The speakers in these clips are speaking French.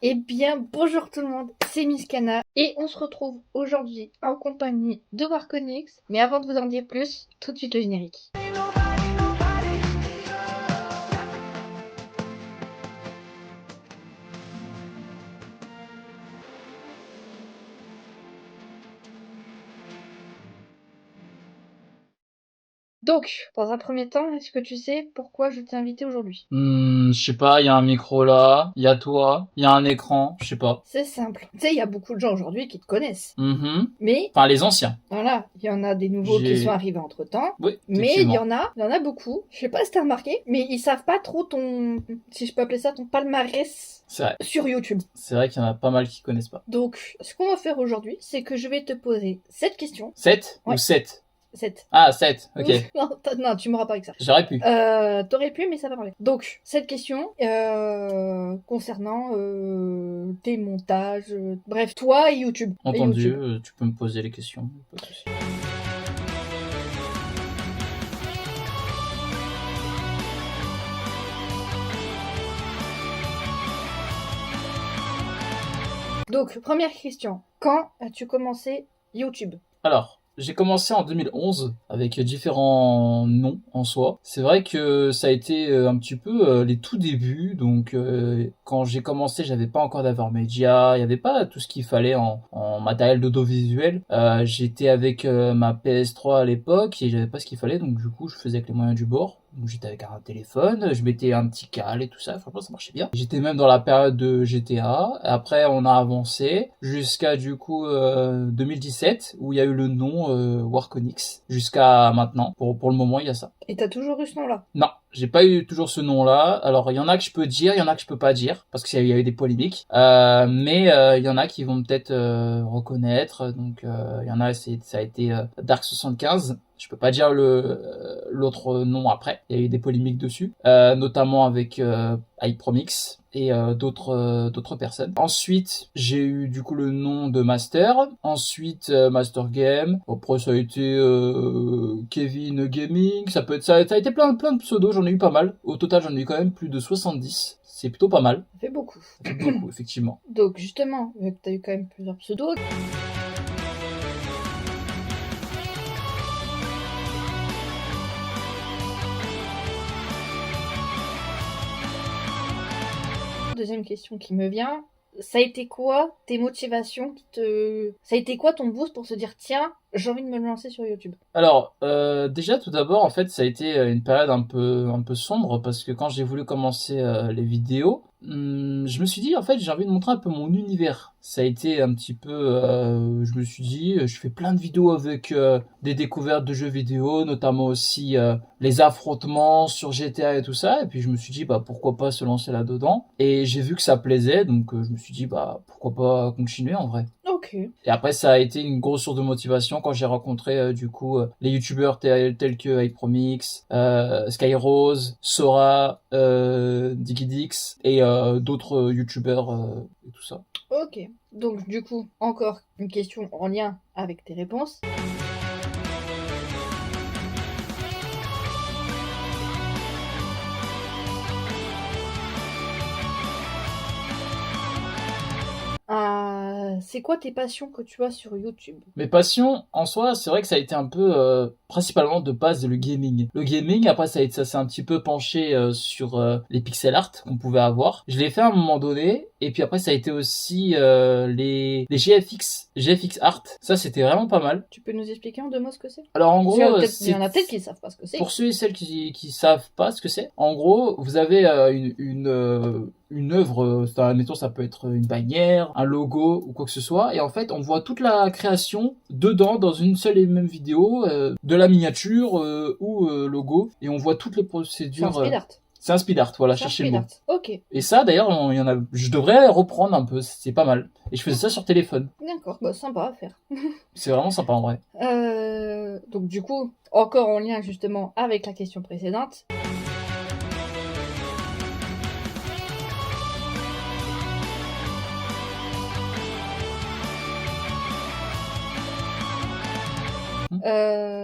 Eh bien, bonjour tout le monde, c'est Miskana et on se retrouve aujourd'hui en compagnie de Warconix. Mais avant de vous en dire plus, tout de suite le générique. Donc, dans un premier temps, est-ce que tu sais pourquoi je t'ai invité aujourd'hui? Je sais pas, il y a un micro là, il y a toi, il y a un écran, je sais pas. C'est simple. Tu sais, il y a beaucoup de gens aujourd'hui qui te connaissent. Mhm. Mais, Enfin, les anciens. voilà, il y en a des nouveaux qui sont arrivés entre-temps. Oui, Mais il y effectivement. en a beaucoup. Je sais pas si t'as remarqué, mais ils savent pas trop ton, si je peux appeler ça, ton palmarès C'est vrai. sur YouTube. C'est vrai qu'il y en a pas mal qui connaissent pas. Donc, ce qu'on va faire aujourd'hui, c'est que je vais te poser cette question. 7 Ouais. ou 7? 7. Ah, 7, ok. Non, tu m'auras pas avec ça. J'aurais pu. T'aurais pu, mais ça va parler. Donc, cette question concernant tes montages, bref, toi et YouTube. Entendu, Et YouTube. tu peux me poser les questions. Pas de souci. Donc, première question. Quand as-tu commencé YouTube? Alors, j'ai commencé en 2011 avec différents noms en soi. C'est vrai que ça a été un petit peu les tout débuts. Donc, quand j'ai commencé, j'avais pas encore d'Avermedia, il y avait pas tout ce qu'il fallait en matériel d'audiovisuel. J'étais avec ma PS3 à l'époque et j'avais pas ce qu'il fallait. Donc, du coup, je faisais avec les moyens du bord. Donc j'étais avec un téléphone, je mettais un petit câble et tout ça, franchement ça marchait bien. J'étais même dans la période de GTA, après on a avancé jusqu'à du coup 2017 où il y a eu le nom Warconix jusqu'à maintenant. Pour le moment il y a ça. Et t'as toujours eu ce nom-là? Non, j'ai pas eu toujours ce nom-là. Alors il y en a que je peux dire, il y en a que je peux pas dire parce qu'il y a eu des polémiques. Mais il y en a qui vont peut-être reconnaître. Donc il y en a, ça a été Dark75. Je peux pas dire l'autre nom après. Il y a eu des polémiques dessus, notamment avec iPromix et d'autres personnes. Ensuite, j'ai eu du coup le nom de Master. Ensuite, Master Game. Après, ça a été Kevin Gaming. Ça a été plein de pseudos. J'en ai eu pas mal. Au total, j'en ai eu quand même plus de 70. C'est plutôt pas mal. Ça fait beaucoup. Ça fait beaucoup, effectivement. Donc justement, vu que t'as eu quand même plusieurs pseudos. Deuxième question qui me vient, ça a été quoi tes motivations ça a été quoi ton boost pour se dire tiens, j'ai envie de me lancer sur YouTube? Alors, déjà tout d'abord, en fait, ça a été une période un peu sombre parce que quand j'ai voulu commencer les vidéos, je me suis dit en fait j'ai envie de montrer un peu mon univers. Ça a été un petit peu, je me suis dit, je fais plein de vidéos avec des découvertes de jeux vidéo, notamment aussi les affrontements sur GTA et tout ça. Et puis je me suis dit bah pourquoi pas se lancer là-dedans. Et j'ai vu que ça plaisait, donc je me suis dit bah pourquoi pas continuer en vrai. Ok. Et après, ça a été une grosse source de motivation quand j'ai rencontré du coup les youtubeurs tels que iPromix, Skyrose, Sora, Digidix et d'autres youtubeurs et tout ça. Ok. Donc du coup, encore une question en lien avec tes réponses. C'est quoi tes passions que tu as sur YouTube? Mes passions, en soi, c'est vrai que ça a été un peu, principalement de base, le gaming. Le gaming, après, ça s'est un petit peu penché sur les pixel art qu'on pouvait avoir. Je l'ai fait à un moment donné, et puis après, ça a été aussi les GFX art. Ça, c'était vraiment pas mal. Tu peux nous expliquer en deux mots ce que c'est? Alors, en gros, il y en a peut-être qui savent pas ce que c'est. pour ceux et celles qui savent pas ce que c'est, en gros, vous avez une œuvre, admettons, ça peut être une bannière, un logo ou quoi que ce soit, et en fait, on voit toute la création dedans dans une seule et même vidéo, de la miniature ou logo, et on voit toutes les C'est procédures. un speed art. C'est un speed art, voilà, C'est un cherchez le speed mot. art. Ok. Et ça, d'ailleurs, il y en a, je devrais reprendre un peu, c'est pas mal. Et je faisais ça sur téléphone. D'accord, bah sympa à faire. C'est vraiment sympa en vrai. Donc du coup, encore en lien justement avec la question précédente.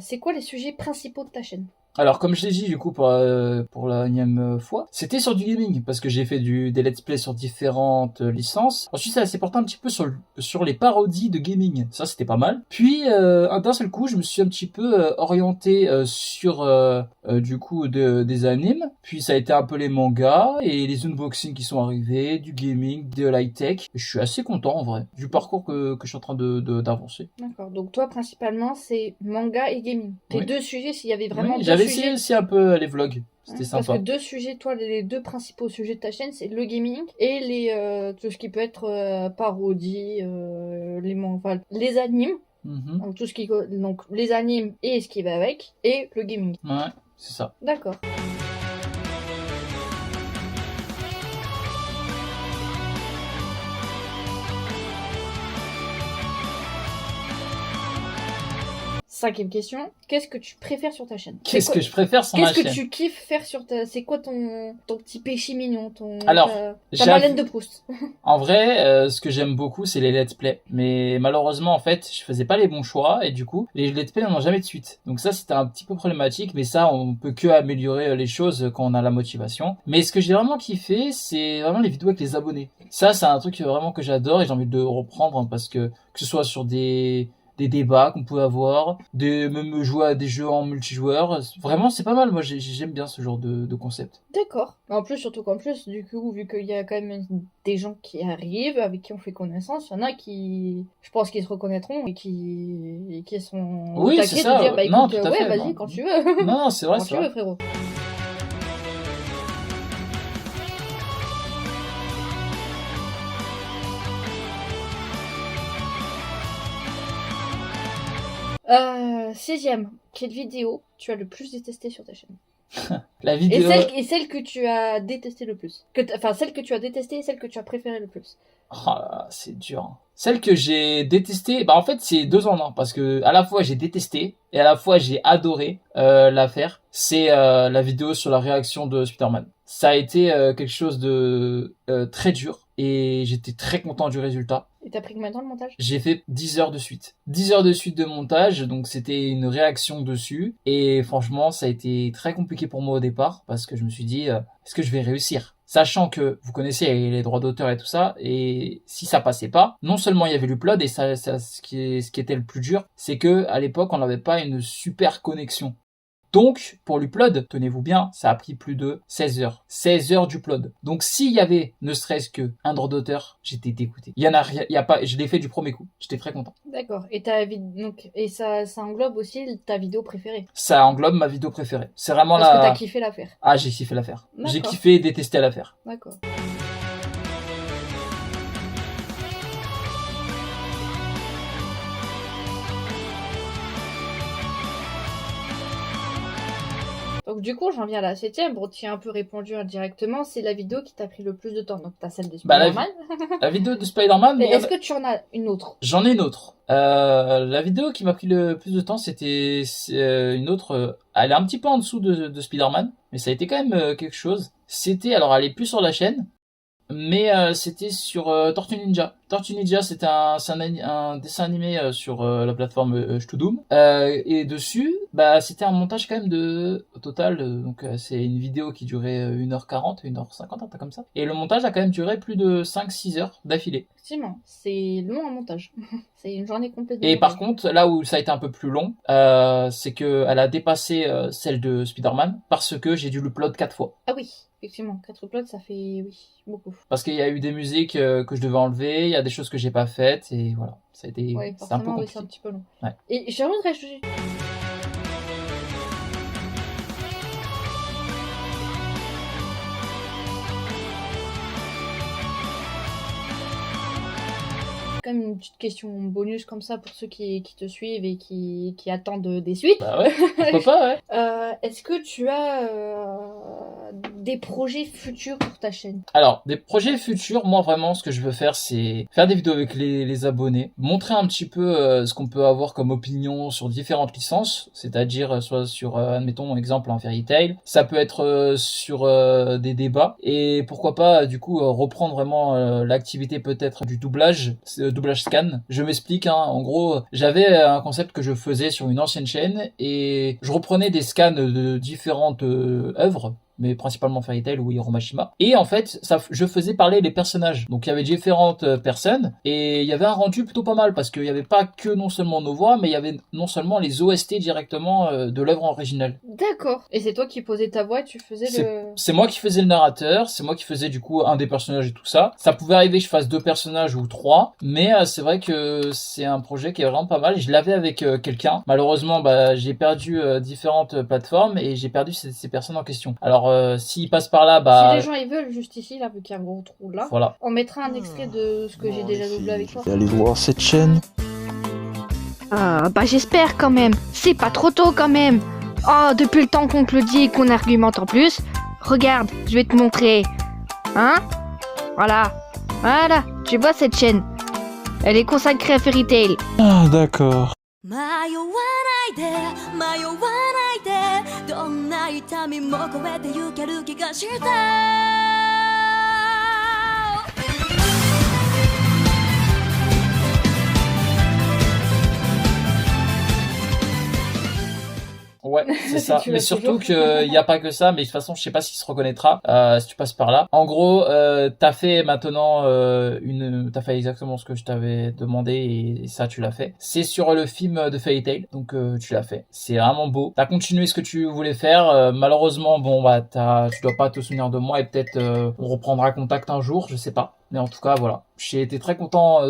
C'est quoi les sujets principaux de ta chaîne? Alors, comme je l'ai dit, du coup, pour la énième fois, c'était sur du gaming, parce que j'ai fait des let's play sur différentes licences. Ensuite, ça s'est porté un petit peu sur les parodies de gaming. Ça, c'était pas mal. Puis, d'un seul coup, je me suis un petit peu orienté sur, du coup, des animes. Puis, ça a été un peu les mangas et les unboxings qui sont arrivés, du gaming, de l'high-tech. Je suis assez content, en vrai, du parcours que je suis en train d'avancer. D'accord. Donc toi, principalement, c'est manga et gaming. Tes Oui. deux sujets, s'il y avait vraiment Oui, deux j'avais sujets. essayé aussi un peu les vlogs. C'était Parce sympa. que deux sujets, toi, les deux principaux sujets de ta chaîne, c'est le gaming et tout ce qui peut être parodie, enfin, les animes. Donc donc les animes et ce qui va avec, et le gaming. Ouais, c'est ça. D'accord. Cinquième question, qu'est-ce que tu préfères sur ta chaîne? Qu'est-ce que je préfère sur ma chaîne? Qu'est-ce que tu kiffes faire sur ta... C'est quoi ton petit péché mignon, Alors, ta Marlène de Proust? En vrai, ce que j'aime beaucoup, c'est les let's play. Mais malheureusement, en fait, je faisais pas les bons choix et du coup, les let's play n'ont jamais de suite. Donc ça, c'était un petit peu problématique, mais ça, on peut que améliorer les choses quand on a la motivation. Mais ce que j'ai vraiment kiffé, c'est vraiment les vidéos avec les abonnés. Ça, c'est un truc vraiment que j'adore et j'ai envie de reprendre hein, parce que ce soit sur des débats qu'on peut avoir, même jouer à des jeux en multijoueur. Vraiment, c'est pas mal. Moi, j'aime bien ce genre de concept. D'accord. En plus, surtout qu'en plus, du coup, vu qu'il y a quand même des gens qui arrivent, avec qui on fait connaissance, il y en a qui, je pense qu'ils se reconnaîtront et qui sont Oui, c'est ça. de dire, bah Non, écoute, tout à ouais, fait, vas-y, non. quand tu veux. Non, c'est vrai, Quand c'est tu vrai. veux, frérot. Sixième, quelle vidéo tu as le plus détesté sur ta chaîne? La vidéo. Et celle que tu as détesté le plus. Enfin, celle que tu as détestée et celle que tu as préférée le plus. Oh là là, c'est dur. Hein. Celle que j'ai détestée, bah en fait c'est deux en un parce que à la fois j'ai détesté et à la fois j'ai adoré la faire. C'est la vidéo sur la réaction de Spider-Man. Ça a été quelque chose de très dur et j'étais très content du résultat. Et t'as pris combien de temps le montage? J'ai fait 10 heures de suite. 10 heures de suite de montage, donc c'était une réaction dessus. Et franchement, ça a été très compliqué pour moi au départ, parce que je me suis dit, est-ce que je vais réussir? Sachant que vous connaissez les droits d'auteur et tout ça, et si ça passait pas, non seulement il y avait l'upload, et ce qui était le plus dur, c'est que à l'époque, on n'avait pas une super connexion. Donc, pour l'upload, tenez-vous bien, ça a pris plus de 16 heures. 16 heures d'upload. Donc, s'il y avait ne serait-ce que un droit d'auteur, j'étais dégoûté. Il y a pas, je l'ai fait du premier coup. J'étais très content. D'accord. Et ça englobe aussi ta vidéo préférée. Ça englobe ma vidéo préférée. C'est vraiment Parce que t'as kiffé la faire. Ah, j'ai kiffé la faire. D'accord. J'ai kiffé et détesté la faire. D'accord. Donc du coup, j'en viens à la septième. Bon, tu as un peu répondu indirectement. C'est la vidéo qui t'a pris le plus de temps. Donc t'as celle de Spider-Man. La vidéo de Spider-Man. Mais est-ce que tu en as une autre? J'en ai une autre. La vidéo qui m'a pris le plus de temps, c'était une autre. Elle est un petit peu en dessous de Spider-Man, mais ça a été quand même quelque chose. C'était, alors elle est plus sur la chaîne, mais c'était sur Tortue Ninja. Tortue Ninja, c'est un dessin animé sur la plateforme Shtudoom. Et dessus, bah c'était un montage quand même au total, donc c'est une vidéo qui durait 1h40, 1h50, un truc comme ça. Et le montage a quand même duré plus de 5-6 heures d'affilée. Effectivement, c'est long en montage. C'est une journée complète de Et montage. par contre, là où ça a été un peu plus long, c'est que elle a dépassé celle de Spider-Man parce que j'ai dû l'upload 4 fois. Ah oui, effectivement, 4 uploads, ça fait, oui, beaucoup. Parce qu'il y a eu des musiques que je devais enlever, il y a des choses que j'ai pas faites, et voilà. Ça a été, Oui, c'est un peu forcément, oui, compliqué. c'est un petit peu long. Ouais. Et j'ai envie de rajouter... Comme une petite question bonus comme ça pour ceux qui te suivent et qui attendent des suites. Bah ouais, pourquoi pas, ouais. Est-ce que tu as des projets futurs pour ta chaîne? Alors, des projets futurs, moi vraiment, ce que je veux faire, c'est faire des vidéos avec les abonnés, montrer un petit peu ce qu'on peut avoir comme opinion sur différentes licences, c'est-à-dire soit sur, admettons, exemple, un Fairy Tail, ça peut être sur des débats, et pourquoi pas, du coup, reprendre vraiment l'activité peut-être du doublage doublage scan. Je m'explique, hein. En gros, j'avais un concept que je faisais sur une ancienne chaîne et je reprenais des scans de différentes œuvres, mais principalement Fairy Tail ou Hiromashima. Et en fait, je faisais parler les personnages. Donc il y avait différentes personnes et il y avait un rendu plutôt pas mal parce qu'il y avait pas que non seulement nos voix, mais il y avait non seulement les OST directement de l'œuvre originale. D'accord. Et c'est toi qui posais ta voix et tu faisais C'est moi qui faisais le narrateur, c'est moi qui faisais du coup un des personnages et tout ça. Ça pouvait arriver que je fasse 2 personnages ou 3, mais c'est vrai que c'est un projet qui est vraiment pas mal. Je l'avais avec quelqu'un. Malheureusement, j'ai perdu différentes plateformes et j'ai perdu ces personnes en question. Alors s'ils passent par là, si les gens ils veulent, juste ici, là, vu qu'il y a un gros trou là, voilà. On mettra un extrait de ce que j'ai déjà doublé avec toi. Allez voir cette chaîne. J'espère quand même. C'est pas trop tôt quand même. Oh, depuis le temps qu'on te le dit et qu'on argumente en plus. Regarde, je vais te montrer. Hein? Voilà. Voilà, tu vois cette chaîne. Elle est consacrée à Fairy Tail. Ah, d'accord. 迷わないで迷わないでどんな痛みも超えてゆける気がして Ouais, c'est ça. Mais surtout qu'il n'y a pas que ça, mais de toute façon, je sais pas s'il se reconnaîtra si tu passes par là. En gros, t'as fait maintenant t'as fait exactement ce que je t'avais demandé et ça, tu l'as fait. C'est sur le film de Fairy Tail, donc tu l'as fait. C'est vraiment beau. T'as continué ce que tu voulais faire. Malheureusement, tu dois pas te souvenir de moi et peut-être on reprendra contact un jour, je sais pas. Mais en tout cas, voilà. J'ai été très content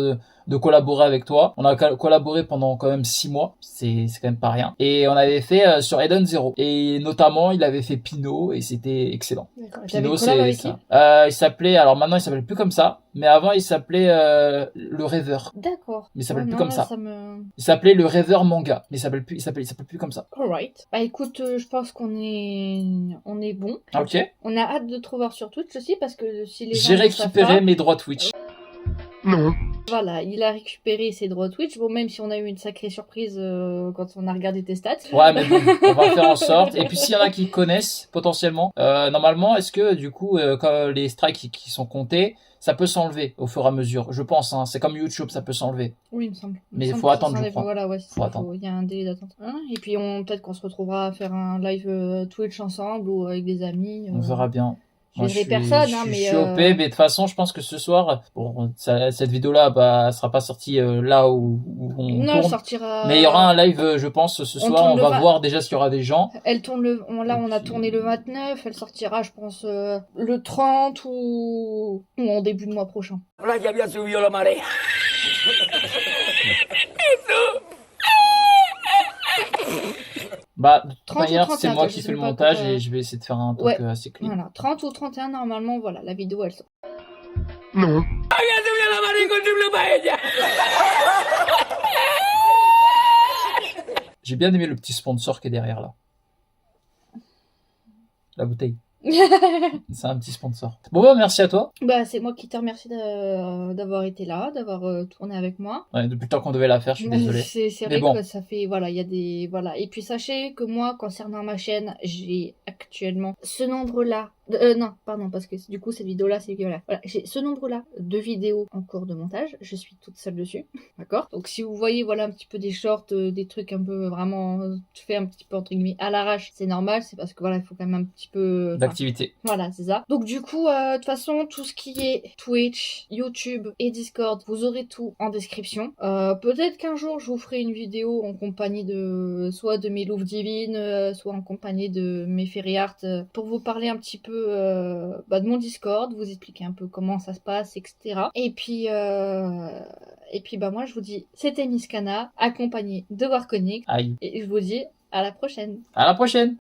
de collaborer avec toi. On a collaboré pendant quand même 6 mois. C'est quand même pas rien. Et on avait fait sur Eden Zero. Et notamment, il avait fait Pinot et c'était excellent. Pinot, c'est ça. Il s'appelait, alors maintenant il s'appelle plus comme ça. Mais avant, il s'appelait Le Rêveur. D'accord. Mais il s'appelle plus comme ça. Me... Il s'appelait Le Rêveur Manga. Mais il s'appelle plus comme ça. Alright. Bah écoute, je pense qu'on est bon. Ok. On a hâte de te revoir sur Twitch aussi parce que si les gens J'ai récupéré mes droits Twitch. Non. Voilà, il a récupéré ses droits Twitch. Bon, même si on a eu une sacrée surprise quand on a regardé tes stats. Ouais, mais bon, on va faire en sorte. Et puis s'il y en a qui connaissent potentiellement, normalement, est-ce que du coup, quand les strikes qui sont comptés, ça peut s'enlever au fur et à mesure. Je pense, hein, c'est comme YouTube, ça peut s'enlever. Oui, il me semble. Mais il faut attendre, je crois. Voilà, ouais, faut attendre. Il y a un délai d'attente. Et puis peut-être qu'on se retrouvera à faire un live Twitch ensemble ou avec des amis. On verra bien. Moi, je personne, je suis OP, mais de toute façon, je pense que ce soir, bon, cette vidéo-là, elle sera pas sortie là où on non, tourne. Elle sortira. Mais il y aura un live, je pense, ce soir. On va voir déjà s'il y aura des gens. Elle tourne on a tourné le 29. Elle sortira, je pense, le 30 ou en début de mois prochain. Là, ya había subido la marea. De toute manière, c'est moi qui fais le montage et je vais essayer de faire un truc assez clean. Voilà, 30 ou 31 normalement, voilà, la vidéo elle sort. Non. J'ai bien aimé le petit sponsor qui est derrière là. La bouteille. C'est un petit sponsor. Bon, merci à toi. C'est moi qui te remercie d'avoir été là, d'avoir tourné avec moi. Ouais, depuis le temps qu'on devait la faire, je suis désolé. C'est vrai que ça fait, il y a des, Et puis sachez que moi, concernant ma chaîne, j'ai actuellement ce nombre-là. Non, pardon, parce que du coup, cette vidéo-là, c'est que voilà, j'ai ce nombre-là de vidéos en cours de montage. Je suis toute seule dessus, d'accord. Donc, si vous voyez, un petit peu des shorts, des trucs un peu vraiment fait un petit peu entre guillemets à l'arrache, c'est normal. C'est parce que il faut quand même un petit peu d'activité. Voilà, c'est ça. Donc, du coup, de toute façon, tout ce qui est Twitch, YouTube et Discord, vous aurez tout en description. Peut-être qu'un jour, je vous ferai une vidéo en compagnie soit de mes louves divines, soit en compagnie de mes fairy art, pour vous parler un petit peu de mon Discord, vous expliquer un peu comment ça se passe, etc. Et puis moi je vous dis, c'était Miss Kana, accompagnée de Warconic. Aïe. Et je vous dis à la prochaine. À la prochaine.